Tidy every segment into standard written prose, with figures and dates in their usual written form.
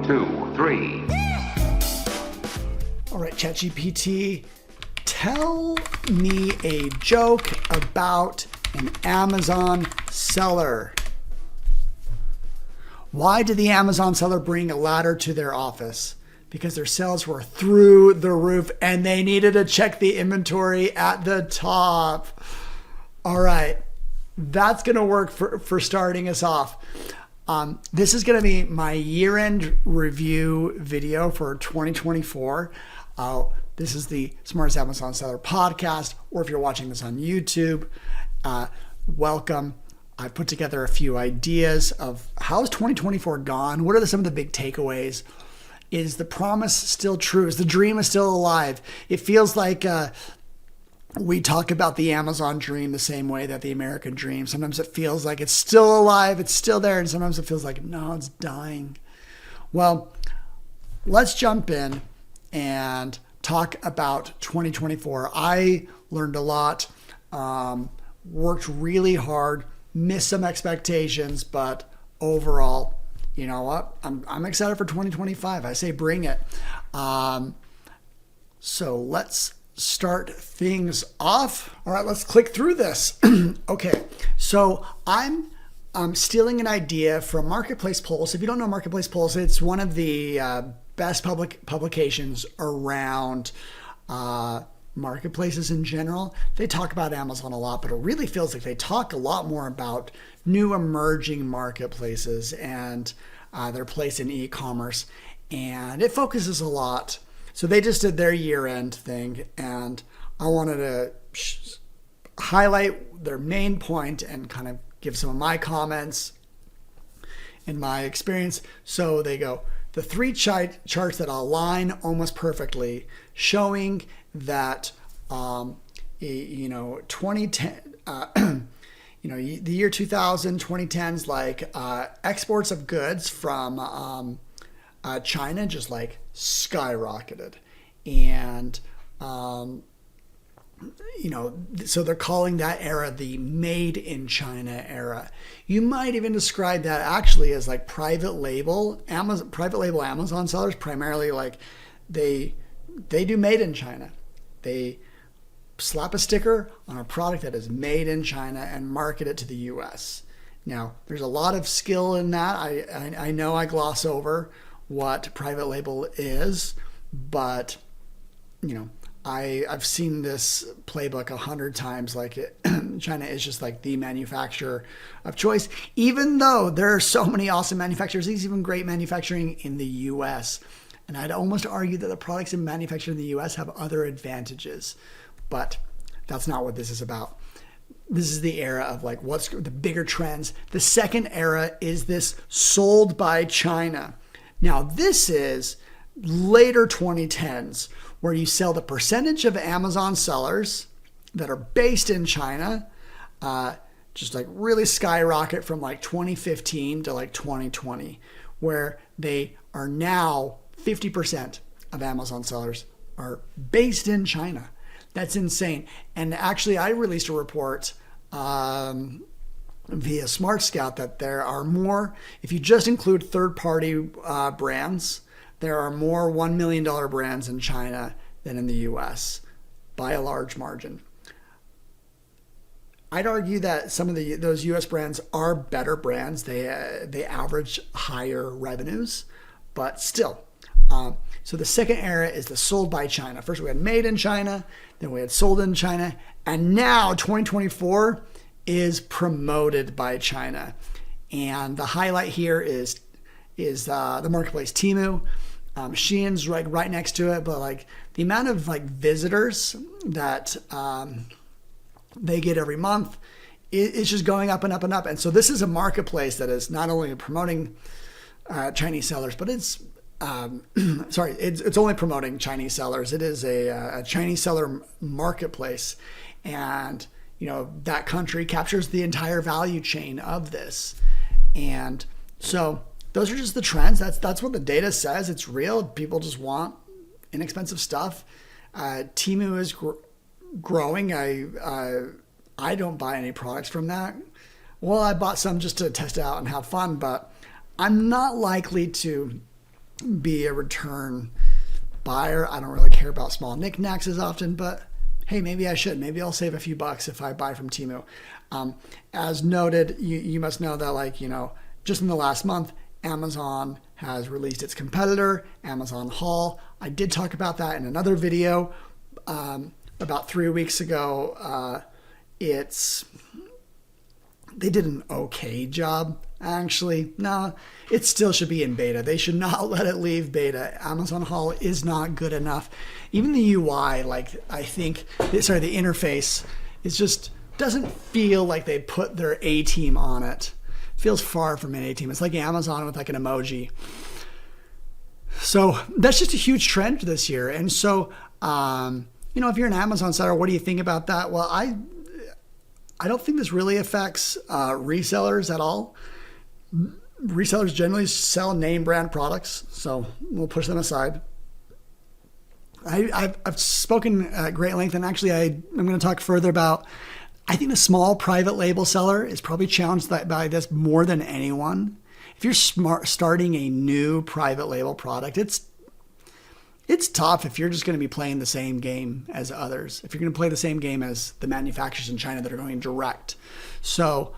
2, 3. All right, ChatGPT, tell me a joke about an Amazon seller. Why did the Amazon seller bring a ladder to their office? Because their sales were through the roof and they needed to check the inventory at the top. All right, that's going to work for starting us off. This is going to be my year-end review video for 2024. This is the Smartest Amazon Seller podcast, or if you're watching this on YouTube, welcome. I put together a few ideas of how's 2024 gone? What are some of the big takeaways? Is the promise still true? Is the dream still alive? It feels like we talk about the Amazon dream the same way that the American dream. Sometimes it feels like it's still alive, it's still there, and sometimes it feels like, no, it's dying. Well, let's jump in and talk about 2024. I learned a lot, worked really hard, missed some expectations, but overall, you know what? I'm excited for 2025. I say bring it. So let's start things off. All right, let's click through this. Okay, so I'm stealing an idea from Marketplace Pulse. If you don't know Marketplace Pulse, it's one of the best publications around marketplaces in general. They talk about Amazon a lot, but it really feels like they talk a lot more about new emerging marketplaces and their place in e-commerce. And it focuses a lot. So they just did their year-end thing, and I wanted to highlight their main point and kind of give some of my comments and my experience. So they go, the three charts that align almost perfectly, showing that 2010, the year 2000, 2010s, like exports of goods from China just like skyrocketed, and so they're calling that era the made in China era. You might even describe that actually as like private label Amazon sellers, primarily like they do made in China. They slap a sticker on a product that is made in China and market it to the US. Now, there's a lot of skill in that. I know I gloss over what private label is, but I've seen this playbook 100 times. Like China is just like the manufacturer of choice, even though there are so many awesome manufacturers. There's even great manufacturing in the US. And I'd almost argue that the products manufactured in the US have other advantages, but that's not what this is about. This is the era of like what's the bigger trends. The second era is this sold by China. Now, this is later 2010s, where you sell the percentage of Amazon sellers that are based in China, just like really skyrocket from like 2015 to like 2020, where they are now 50% of Amazon sellers are based in China. That's insane. And actually, I released a report via Smart Scout that there are more, if you just include third-party brands, there are more $1 million brands in China than in the US by a large margin. I'd argue that some of those US brands are better brands. They average higher revenues, but still. So the second era is the sold by China. First we had made in China, then we had sold in China, and now 2024 is promoted by China. And the highlight here is the marketplace Temu. Shein's right next to it, but like the amount of like visitors that they get every month is just going up and up and up. And so this is a marketplace that is not only promoting Chinese sellers, but it's only promoting Chinese sellers. It is a Chinese seller marketplace, and that country captures the entire value chain of this. And so those are just the trends. That's what the data says. It's real. People just want inexpensive stuff. Temu is growing. I don't buy any products from that. Well, I bought some just to test it out and have fun, but I'm not likely to be a return buyer. I don't really care about small knickknacks as often, but hey, maybe I should. Maybe I'll save a few bucks if I buy from Temu. As noted, you must know that, like, just in the last month, Amazon has released its competitor, Amazon Haul. I did talk about that in another video about 3 weeks ago. They did an okay job. Actually, no, it still should be in beta. They should not let it leave beta. Amazon Haul is not good enough. Even the UI, the interface, is just doesn't feel like they put their A-team on it. It feels far from an A-team. It's like Amazon with like an emoji. So that's just a huge trend this year. And so, if you're an Amazon seller, what do you think about that? Well, I don't think this really affects resellers at all. Resellers generally sell name brand products, so we'll push them aside. I've spoken at great length, and actually I'm going to talk further about, I think the small private label seller is probably challenged by this more than anyone. If you're starting a new private label product, it's tough if you're just going to be playing the same game as others. If you're going to play the same game as the manufacturers in China that are going direct. So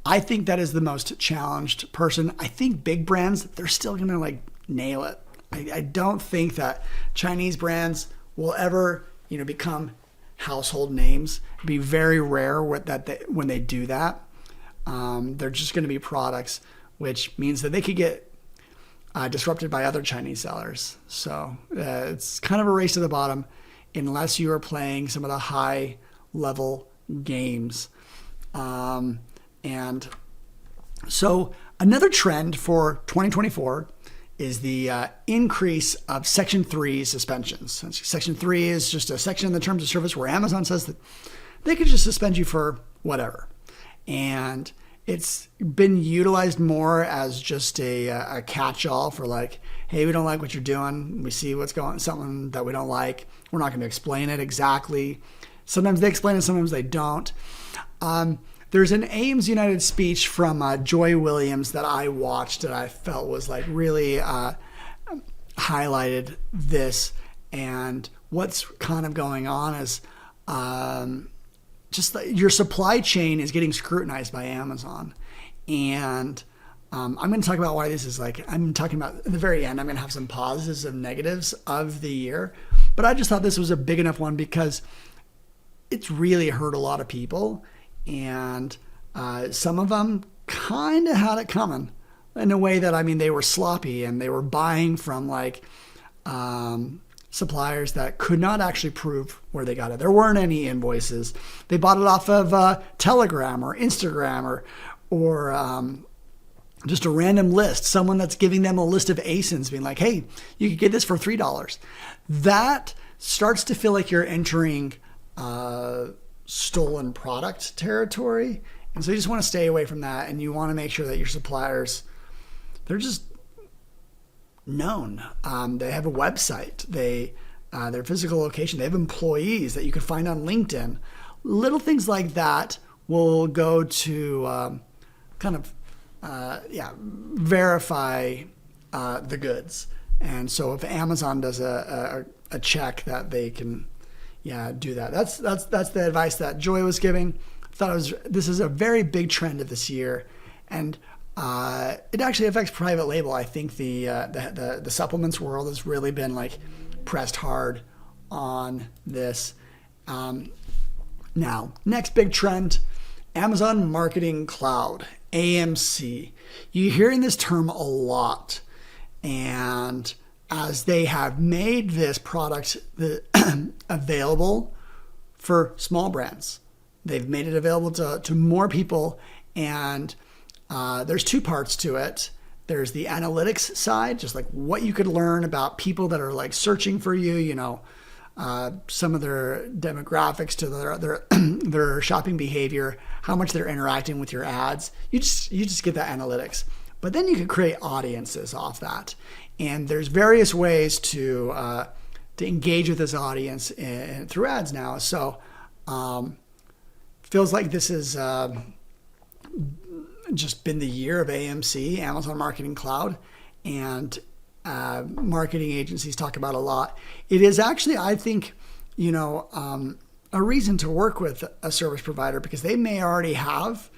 I think that is the most challenged person. I think big brands, they're still going to nail it. I don't think that Chinese brands will ever, become household names. It'd be very rare when they do that. They're just going to be products, which means that they could get disrupted by other Chinese sellers. So it's kind of a race to the bottom unless you are playing some of the high level games. And so another trend for 2024 is the increase of Section 3 suspensions. Section 3 is just a section in the terms of service where Amazon says that they could just suspend you for whatever. And it's been utilized more as just a catch-all for hey, we don't like what you're doing. We see something that we don't like. We're not going to explain it exactly. Sometimes they explain it, sometimes they don't. There's an Ames United speech from Joy Williams that I watched that I felt was really highlighted this. And what's kind of going on is your supply chain is getting scrutinized by Amazon. And I'm going to talk about why this is I'm talking about at the very end. I'm going to have some positives and negatives of the year. But I just thought this was a big enough one because it's really hurt a lot of people. And some of them kind of had it coming in a way that, they were sloppy and they were buying from suppliers that could not actually prove where they got it. There weren't any invoices. They bought it off of Telegram or Instagram or just a random list, someone that's giving them a list of ASINs being like, hey, you could get this for $3. That starts to feel like you're entering stolen product territory. And so you just want to stay away from that. And you want to make sure that your suppliers, they're just known. They have a website, their physical location, they have employees that you can find on LinkedIn. Little things like that will go to verify the goods. And so if Amazon does a check, that they can do that. That's the advice that Joy was giving. I thought this is a very big trend of this year, and it actually affects private label. I think the supplements world has really been pressed hard on this. Now, next big trend, Amazon Marketing Cloud, AMC. You're hearing this term a lot, and as they have made this product available for small brands, they've made it available to more people, and there's two parts to it. There's the analytics side, just what you could learn about people that are searching for you, some of their demographics to their shopping behavior, how much they're interacting with your ads. You just get that analytics. But then you can create audiences off that. And there's various ways to engage with this audience through ads now. So feels like this has just been the year of AMC, Amazon Marketing Cloud. And marketing agencies talk about a lot. It is actually, I think, a reason to work with a service provider because they may already have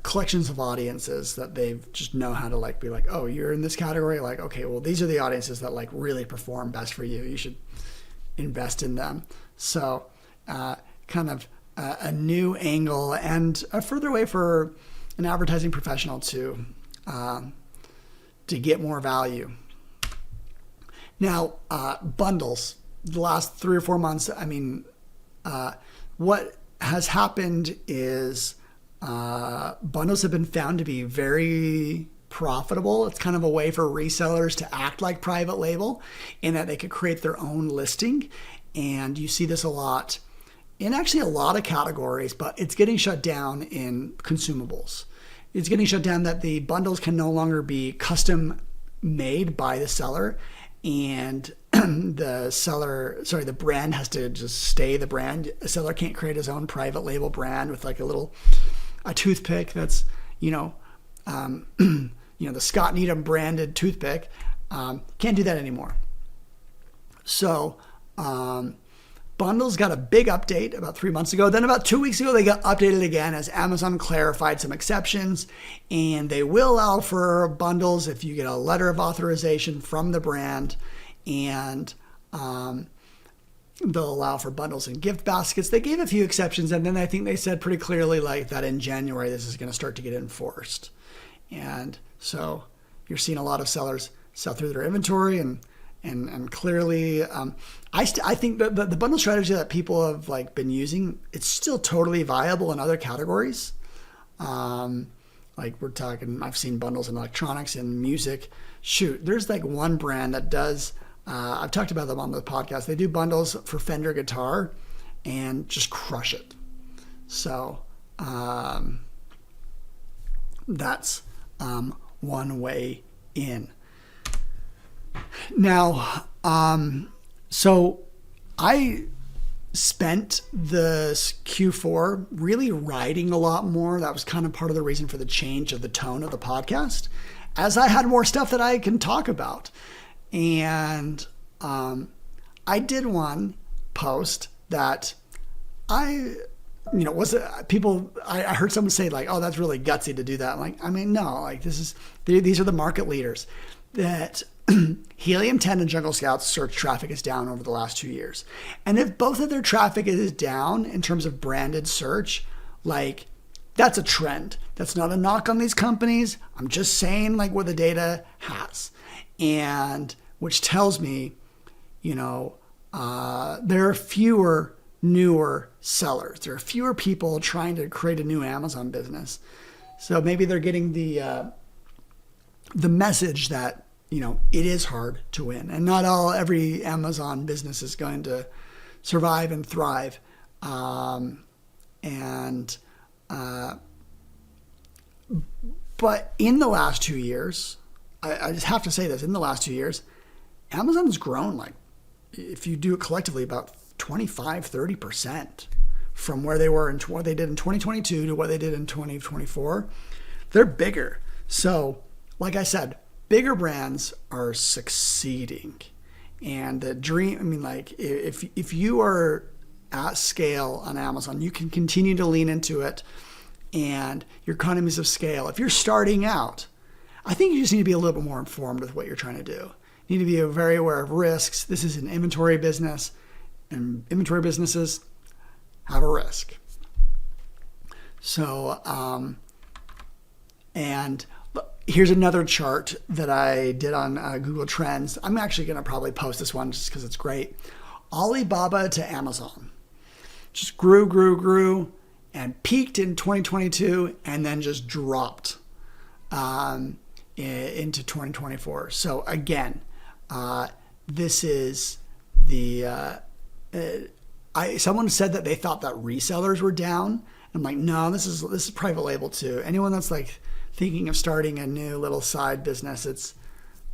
collections of audiences that they just know how to be like, oh, you're in this category. Like, okay, well, these are the audiences that really perform best for you. You should invest in them. So kind of a new angle and a further way for an advertising professional to get more value. Now, bundles. The last 3 or 4 months, what has happened is bundles have been found to be very profitable. It's kind of a way for resellers to act like private label in that they could create their own listing. And you see this a lot in actually a lot of categories, but it's getting shut down in consumables. It's getting shut down that the bundles can no longer be custom made by the seller, and the brand has to just stay the brand. A seller can't create his own private label brand with a toothpick that's, the Scott Needham branded toothpick. Can't do that anymore. So bundles got a big update about 3 months ago. Then about 2 weeks ago, they got updated again as Amazon clarified some exceptions, and they will allow for bundles if you get a letter of authorization from the brand, and they'll allow for bundles and gift baskets. They gave a few exceptions, and then I think they said pretty clearly that in January this is going to start to get enforced. And so you're seeing a lot of sellers sell through their inventory, and clearly, I think the bundle strategy that people have been using, it's still totally viable in other categories. We're talking, I've seen bundles in electronics and music. Shoot, there's one brand that does. I've talked about them on the podcast. They do bundles for Fender guitar and just crush it. So that's one way in. Now, so I spent the Q4 really writing a lot more. That was kind of part of the reason for the change of the tone of the podcast, as I had more stuff that I can talk about. And I did one post that I heard someone say oh, that's really gutsy to do that. No, these are the market leaders that Helium 10 and Jungle Scout's search traffic is down over the last 2 years. And if both of their traffic is down in terms of branded search, that's a trend. That's not a knock on these companies. I'm just saying what the data has. And which tells me, there are fewer newer sellers. There are fewer people trying to create a new Amazon business. So maybe they're getting the message that, it is hard to win, and not every Amazon business is going to survive and thrive. But in the last 2 years, I just have to say this, in the last 2 years, Amazon has grown if you do it collectively, about 25-30% from where they were what they did in 2022 to what they did in 2024. They're bigger. So, like I said, bigger brands are succeeding. And the dream, if you are at scale on Amazon, you can continue to lean into it and your economies of scale. If you're starting out, I think you just need to be a little bit more informed with what you're trying to do. You need to be very aware of risks. This is an inventory business, and inventory businesses have a risk. So, and here's another chart that I did on Google Trends. I'm actually going to probably post this one just because it's great. Alibaba to Amazon. Just grew, and peaked in 2022 and then just dropped into 2024. So again, this is someone said that they thought that resellers were down. I'm like, no, this is private label too. Anyone that's thinking of starting a new little side business,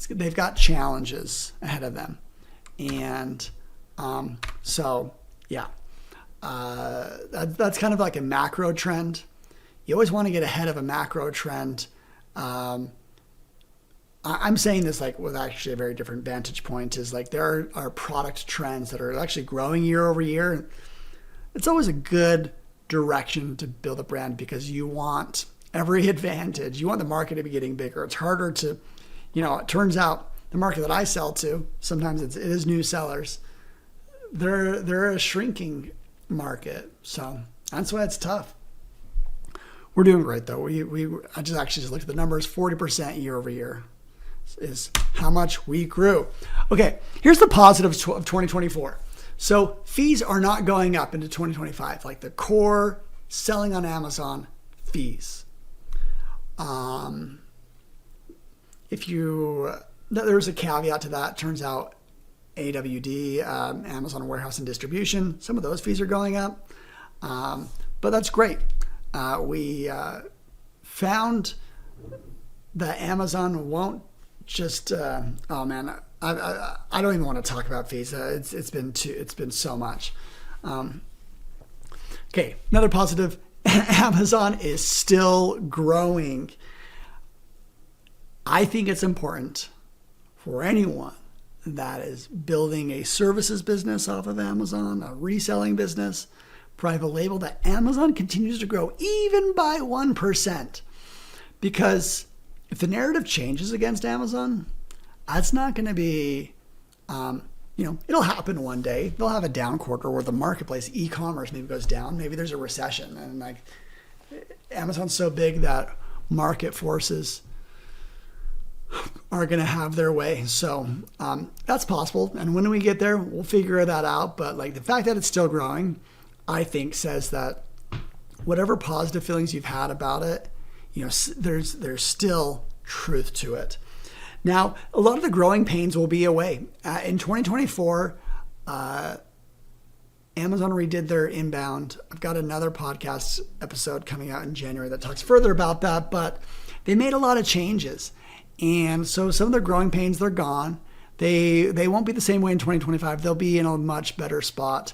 they've got challenges ahead of them. And so yeah, that's kind of like a macro trend. You always want to get ahead of a macro trend. I'm saying this like with actually a very different vantage point, is like there are product trends that are actually growing year over year. It's always a good direction to build a brand because you want every advantage. You want the market to be getting bigger. It's harder to, it turns out the market that I sell to, sometimes it is new sellers. They're a shrinking market. So that's why it's tough. We're doing great though. I just looked at the numbers. 40% year over year is how much we grew. Okay, here's the positives of 2024. So fees are not going up into 2025, like the core selling on Amazon fees. There's a caveat to that. Turns out AWD, Amazon Warehouse and Distribution, some of those fees are going up. But that's great. We found that Amazon won't just, I don't even want to talk about fees. It's been so much. Okay, another positive, Amazon is still growing. I think it's important for anyone that is building a services business off of Amazon, a reselling business, private label, that Amazon continues to grow even by 1%. Because if the narrative changes against Amazon, that's not going to be, it'll happen one day. They'll have a down quarter where the marketplace, e-commerce maybe goes down. Maybe there's a recession. And like Amazon's so big that market forces are going to have their way. So that's possible. And when we get there, we'll figure that out. But like the fact that it's still growing, I think says that whatever positive feelings you've had about it, there's still truth to it. Now, a lot of the growing pains will be away. In 2024, Amazon redid their inbound. I've got another podcast episode coming out in January that talks further about that, but they made a lot of changes. And so some of their growing pains, they're gone. They won't be the same way in 2025. They'll be in a much better spot.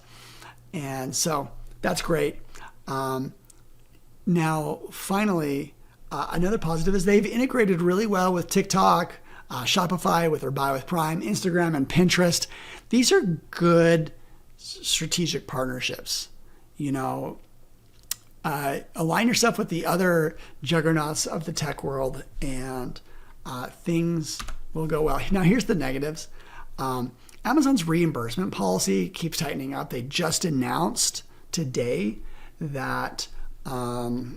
And so that's great. Now, finally, another positive is they've integrated really well with TikTok, Shopify with their Buy with Prime, Instagram, and Pinterest. These are good strategic partnerships. Align yourself with the other juggernauts of the tech world, and things will go well. Now, here's the negatives. Amazon's reimbursement policy keeps tightening up. They just announced today that they're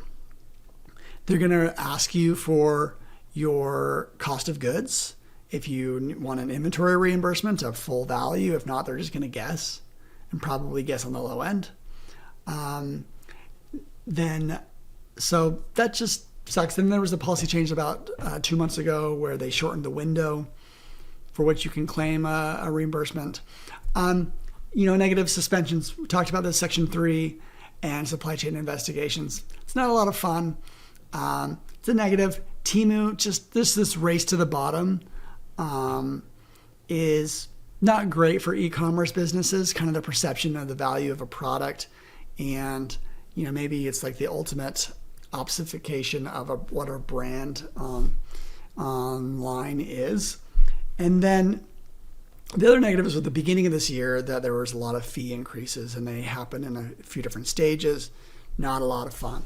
going to ask you for your cost of goods if you want an inventory reimbursement of full value. If not, they're just going to guess and probably guess on the low end. So that just sucks. Then there was a policy change about 2 months ago where they shortened the window for which you can claim a reimbursement. Negative suspensions. We talked about this, Section 3 and supply chain investigations. It's not a lot of fun. It's a negative. Temu, just this race to the bottom is not great for e-commerce businesses, kind of the perception of the value of a product. And, maybe it's like the ultimate obfuscation of what a brand online is. And then the other negative is at the beginning of this year that there was a lot of fee increases, and they happened in a few different stages. Not a lot of fun,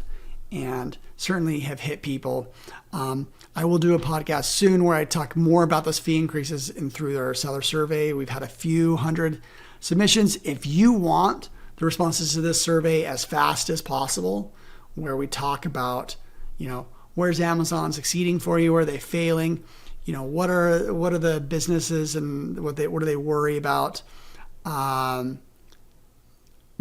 and certainly have hit people. I will do a podcast soon where I talk more about those fee increases and through our seller survey. We've had a few hundred submissions. If you want the responses to this survey as fast as possible, where we talk about, where's Amazon succeeding for you? Where are they failing? What are the businesses and what do they worry about? I'm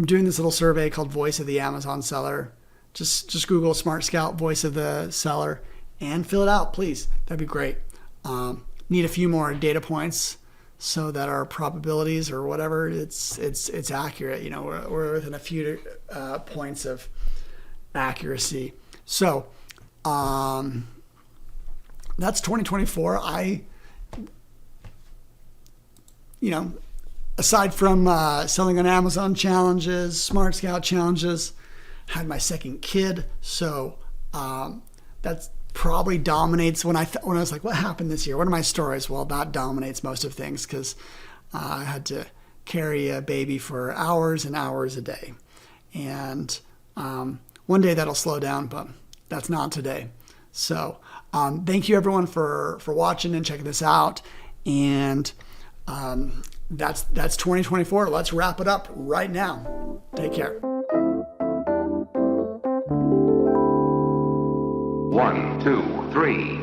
doing this little survey called Voice of the Amazon Seller. Just Google Smart Scout Voice of the Seller and fill it out, please. That'd be great. Need a few more data points so that our probabilities or whatever it's accurate. We're within a few points of accuracy. So that's 2024. Aside from selling on Amazon challenges, Smart Scout challenges, had my second kid. So that's probably dominates when I was like, what happened this year? What are my stories? Well, that dominates most of things because I had to carry a baby for hours and hours a day. And one day that'll slow down, but that's not today. So thank you everyone for watching and checking this out. And that's 2024. Let's wrap it up right now. Take care. 1, 2, 3.